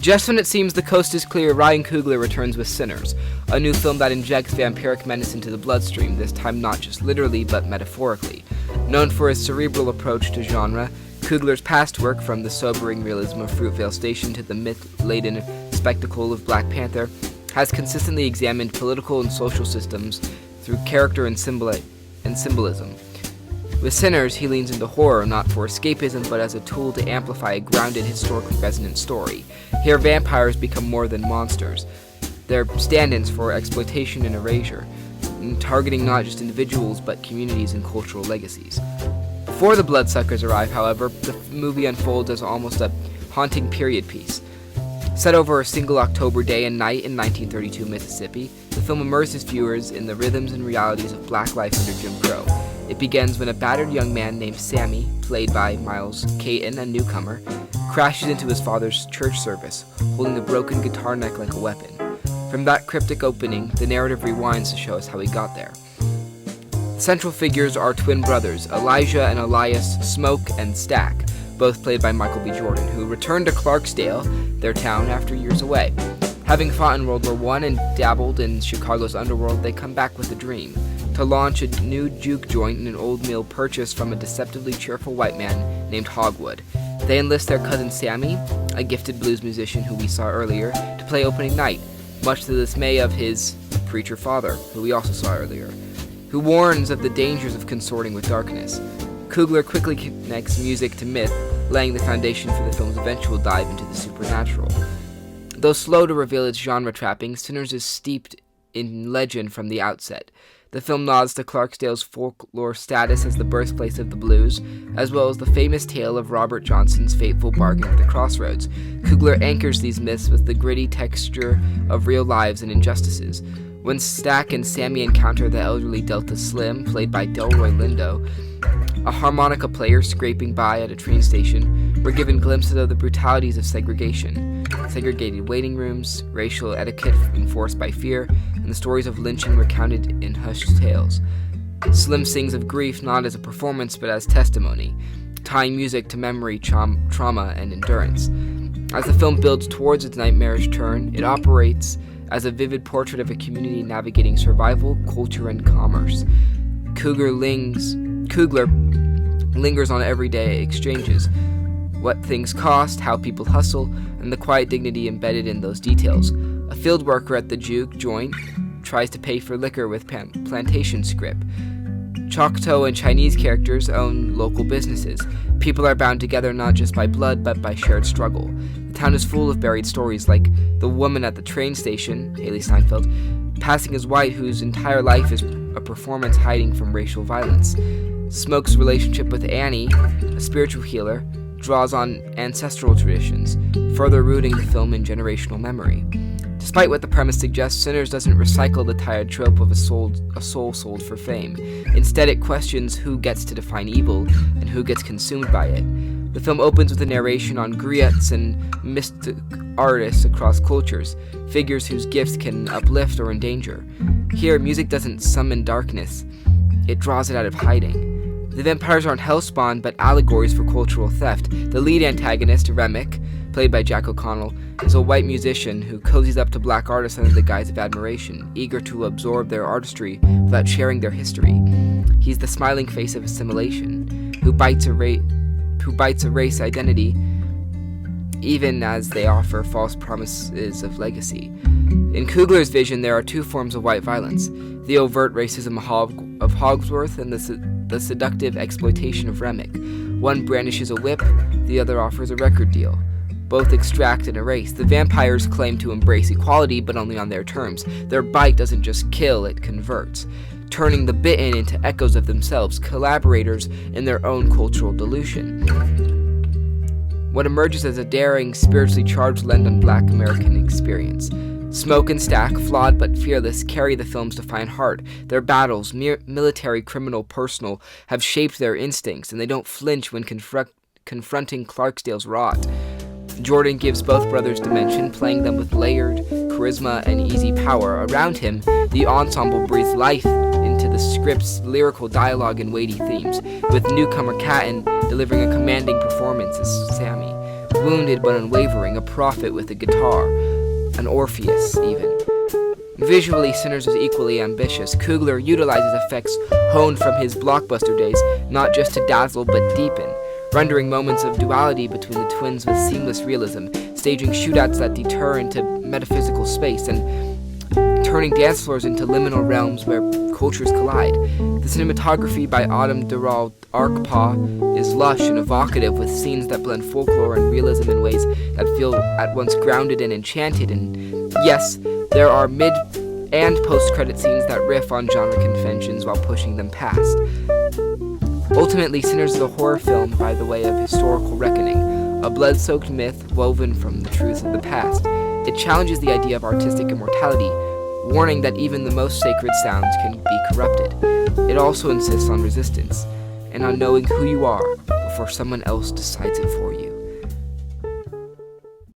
Just when it seems the coast is clear, Ryan Coogler returns with Sinners, a new film that injects vampiric menace into the bloodstream, this time not just literally, but metaphorically. Known for his cerebral approach to genre, Coogler's past work, from the sobering realism of Fruitvale Station to the myth-laden spectacle of Black Panther, has consistently examined political and social systems through character and symbolism. With Sinners, he leans into horror, not for escapism, but as a tool to amplify a grounded, historically resonant story. Here, vampires become more than monsters. They're stand-ins for exploitation and erasure, targeting not just individuals, but communities and cultural legacies. Before the Bloodsuckers arrive, however, the movie unfolds as almost a haunting period piece. Set over a single October day and night in 1932 Mississippi, the film immerses viewers in the rhythms and realities of black life under Jim Crow. It begins when a battered young man named Sammy, played by Miles Caton, a newcomer, crashes into his father's church service, holding a broken guitar neck like a weapon. From that cryptic opening, the narrative rewinds to show us how he got there. The central figures are twin brothers, Elijah and Elias Smoke and Stack, both played by Michael B. Jordan, who returned to Clarksdale, their town, after years away. Having fought in World War I and dabbled in Chicago's underworld, they come back with a dream: to launch a new juke joint in an old mill purchased from a deceptively cheerful white man named Hogwood. They enlist their cousin Sammy, a gifted blues musician who we saw earlier, to play opening night, much to the dismay of his preacher father, who we also saw earlier, who warns of the dangers of consorting with darkness. Coogler quickly connects music to myth, laying the foundation for the film's eventual dive into the supernatural. Though slow to reveal its genre trappings, Sinners is steeped in legend from the outset. The film nods to Clarksdale's folklore status as the birthplace of the blues, as well as the famous tale of Robert Johnson's fateful bargain at the crossroads. Coogler anchors these myths with the gritty texture of real lives and injustices. When Stack and Sammy encounter the elderly Delta Slim, played by Delroy Lindo, a harmonica player scraping by at a train station, we're given glimpses of the brutalities of segregation. Segregated waiting rooms, racial etiquette enforced by fear, and the stories of lynching recounted in hushed tales. Slim sings of grief not as a performance but as testimony, tying music to memory, trauma, and endurance. As the film builds towards its nightmarish turn, it operates as a vivid portrait of a community navigating survival, culture, and commerce. Coogler lingers on everyday exchanges, what things cost, how people hustle, and the quiet dignity embedded in those details. A field worker at the juke joint tries to pay for liquor with plantation scrip. Choctaw and Chinese characters own local businesses. People are bound together not just by blood, but by shared struggle. The town is full of buried stories, like the woman at the train station, Haley Steinfeld, passing as white, whose entire life is a performance hiding from racial violence. Smoke's relationship with Annie, a spiritual healer, draws on ancestral traditions, further rooting the film in generational memory. Despite what the premise suggests, Sinners doesn't recycle the tired trope of a soul sold for fame. Instead, it questions who gets to define evil and who gets consumed by it. The film opens with a narration on griots and mystic artists across cultures, figures whose gifts can uplift or endanger. Here, music doesn't summon darkness, it draws it out of hiding. The vampires aren't hellspawn, but allegories for cultural theft. The lead antagonist, Remick, played by Jack O'Connell, is a white musician who cozies up to black artists under the guise of admiration, eager to absorb their artistry without sharing their history. He's the smiling face of assimilation, who bites a race identity even as they offer false promises of legacy. In Coogler's vision, there are two forms of white violence: the overt racism of Hogsworth and the seductive exploitation of Remick. One brandishes a whip, the other offers a record deal. Both extract and erase. The vampires claim to embrace equality, but only on their terms. Their bite doesn't just kill, it converts, turning the bitten into echoes of themselves, collaborators in their own cultural dilution. What emerges as a daring, spiritually charged lens on Black American experience. Smoke and Stack, flawed but fearless, carry the film's defiant heart. Their battles, military, criminal, personal, have shaped their instincts, and they don't flinch when confronting Clarksdale's rot. Jordan gives both brothers dimension, playing them with layered charisma and easy power. Around him, the ensemble breathes life into the script's lyrical dialogue and weighty themes, with newcomer Catton delivering a commanding performance as Sammy. wounded but unwavering, a prophet with a guitar, an Orpheus even. Visually, Sinners was equally ambitious. Coogler utilizes effects honed from his blockbuster days, not just to dazzle but deepen, rendering moments of duality between the twins with seamless realism, staging shootouts that deter into metaphysical space, and turning dance floors into liminal realms where cultures collide. The cinematography by Autumn Durald Arkpaw is lush and evocative, with scenes that blend folklore and realism in ways that feel at once grounded and enchanted. And yes, there are mid- and post-credit scenes that riff on genre conventions while pushing them past. Ultimately, Sinners is a horror film by the way of historical reckoning, a blood-soaked myth woven from the truths of the past. It challenges the idea of artistic immortality, warning that even the most sacred sounds can be corrupted. It also insists on resistance, and on knowing who you are before someone else decides it for you.